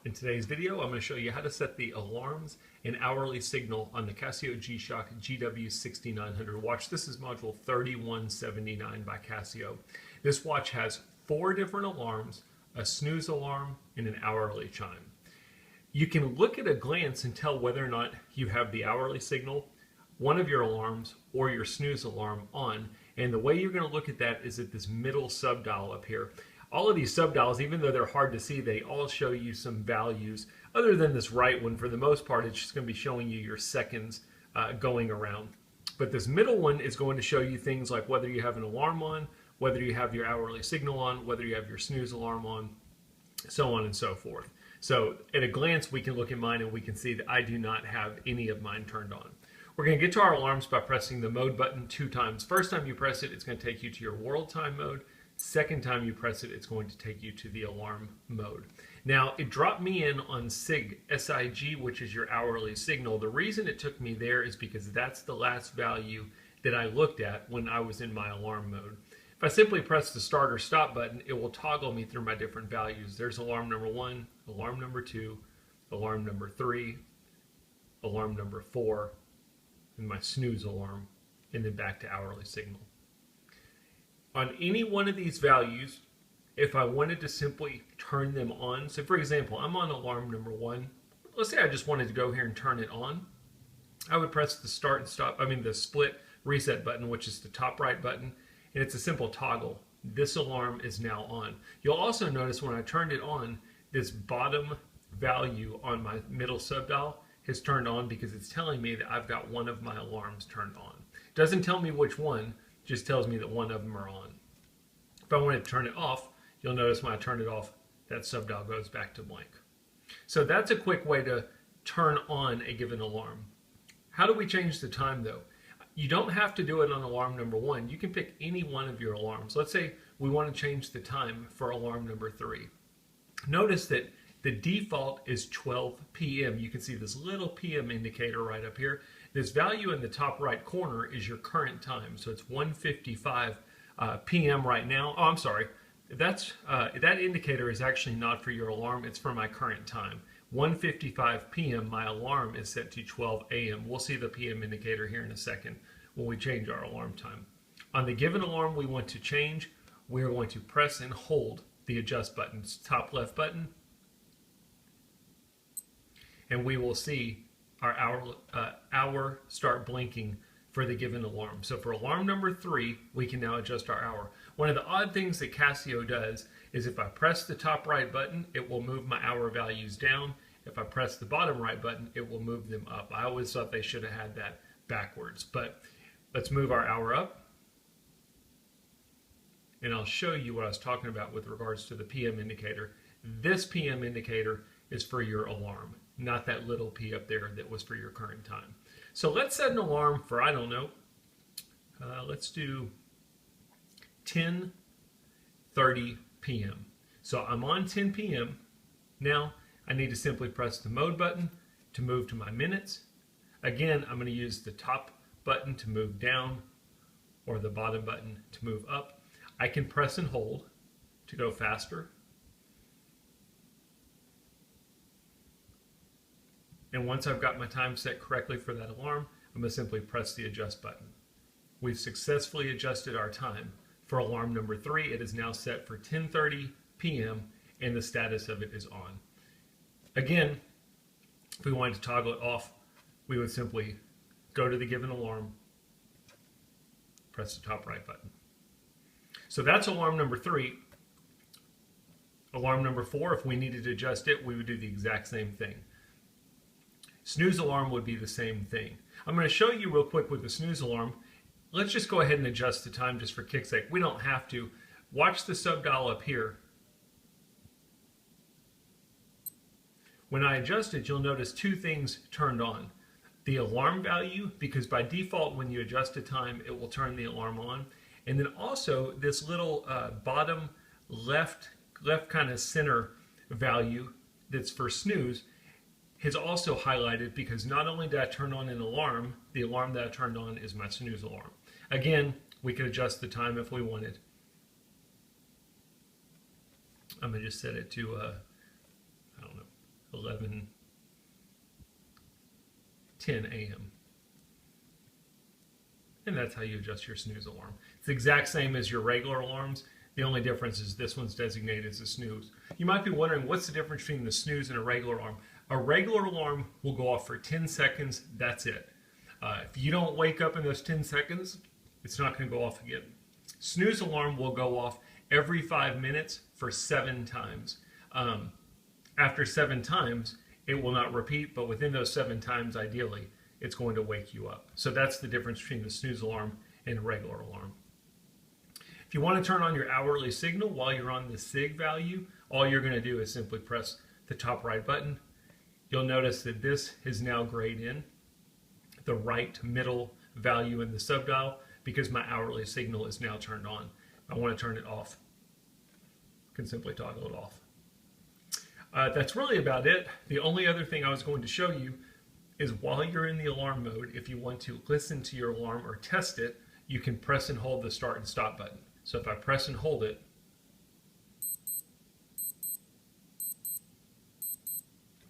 In today's video, I'm going to show you how to set the alarms and hourly signal on the Casio G-Shock GW-6900 watch. This is module 3179 by Casio. This watch has 4 different alarms, a snooze alarm, and an hourly chime. You can look at a glance and tell whether or not you have the hourly signal, one of your alarms, or your snooze alarm on. And the way you're going to look at that is at this middle subdial up here. All of these subdials, even though they're hard to see, they all show you some values. Other than this right one, for the most part, it's just going to be showing you your seconds going around. But this middle one is going to show you things like whether you have an alarm on, whether you have your hourly signal on, whether you have your snooze alarm on, so on and so forth. So at a glance, we can look at mine and we can see that I do not have any of mine turned on. We're going to get to our alarms by pressing the mode button 2 times. First time you press it, it's going to take you to your world time mode. Second time you press it, it's going to take you to the alarm mode. Now, it dropped me in on SIG, S-I-G, which is your hourly signal. The reason it took me there is because that's the last value that I looked at when I was in my alarm mode. If I simply press the start or stop button, it will toggle me through my different values. There's alarm number 1, alarm number 2, alarm number 3, alarm number 4, and my snooze alarm, and then back to hourly signal. On any one of these values, if I wanted to simply turn them on, so for example, I'm on alarm number 1. Let's say I just wanted to go here and turn it on. I would press the start and stop, the split reset button, which is the top right button, and it's a simple toggle. This alarm is now on. You'll also notice when I turned it on, this bottom value on my middle subdial has turned on because it's telling me that I've got one of my alarms turned on. It doesn't tell me which one, just tells me that one of them are on. If I want to turn it off, you'll notice when I turn it off, that subdial goes back to blank. So that's a quick way to turn on a given alarm. How do we change the time though? You don't have to do it on alarm number 1. You can pick any one of your alarms. Let's say we want to change the time for alarm number 3. Notice that the default is 12 p.m. You can see this little p.m. indicator right up here. This value in the top right corner is your current time. So it's 1:55 p.m. right now. Oh, I'm sorry. That indicator is actually not for your alarm. It's for my current time. 1:55 p.m. my alarm is set to 12 a.m. We'll see the p.m. indicator here in a second when we change our alarm time. On the given alarm we want to change, we're going to press and hold the adjust button. It's top left button. And we will see our hour start blinking for the given alarm. So for alarm number 3, we can now adjust our hour. One of the odd things that Casio does is if I press the top right button, it will move my hour values down. If I press the bottom right button, it will move them up. I always thought they should have had that backwards, but let's move our hour up. And I'll show you what I was talking about with regards to the PM indicator. This PM indicator is for your alarm, not that little P up there that was for your current time. So let's set an alarm for, I don't know, let's do 10:30 p.m. So I'm on 10 p.m. Now I need to simply press the mode button to move to my minutes. Again, I'm going to use the top button to move down or the bottom button to move up. I can press and hold to go faster. And once I've got my time set correctly for that alarm, I'm going to simply press the adjust button. We've successfully adjusted our time. For alarm number 3, it is now set for 10:30 p.m. and the status of it is on. Again, if we wanted to toggle it off, we would simply go to the given alarm, press the top right button. So that's alarm number 3. Alarm number 4, if we needed to adjust it, we would do the exact same thing. Snooze alarm would be the same thing. I'm going to show you real quick with the snooze alarm. Let's just go ahead and adjust the time just for kick's sake. We don't have to. Watch the subdial up here. When I adjust it, you'll notice 2 things turned on. The alarm value, because by default when you adjust a time, it will turn the alarm on. And then also this little bottom left kind of center value that's for snooze is also highlighted because not only did I turn on an alarm, the alarm that I turned on is my snooze alarm. Again, we could adjust the time if we wanted. I'm going to just set it to, I don't know, 11:10 a.m. And that's how you adjust your snooze alarm. It's the exact same as your regular alarms. The only difference is this one's designated as a snooze. You might be wondering, what's the difference between the snooze and a regular alarm? A regular alarm will go off for 10 seconds. That's it. If you don't wake up in those 10 seconds, it's not going to go off again. Snooze alarm will go off every 5 minutes for 7 times. After 7 times, it will not repeat, but within those 7 times, ideally, it's going to wake you up. So that's the difference between the snooze alarm and a regular alarm. If you want to turn on your hourly signal while you're on the sig value, all you're going to do is simply press the top right button. You'll notice that this is now grayed in, the right middle value in the subdial, because my hourly signal is now turned on. I want to turn it off. I can simply toggle it off. That's really about it. The only other thing I was going to show you is while you're in the alarm mode, if you want to listen to your alarm or test it, you can press and hold the start and stop button. So if I press and hold it,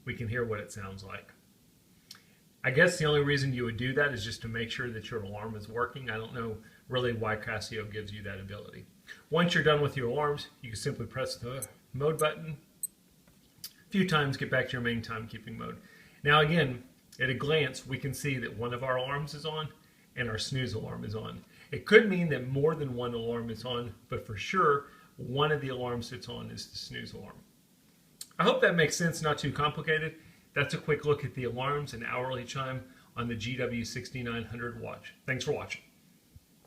we can hear what it sounds like. I guess the only reason you would do that is just to make sure that your alarm is working. I don't know really why Casio gives you that ability. Once you're done with your alarms, you can simply press the mode button a few times, get back to your main timekeeping mode. Now again, at a glance, we can see that one of our alarms is on and our snooze alarm is on. It could mean that more than one alarm is on, but for sure, one of the alarms that's on is the snooze alarm. I hope that makes sense, not too complicated. That's a quick look at the alarms and hourly chime on the GW-6900 watch. Thanks for watching.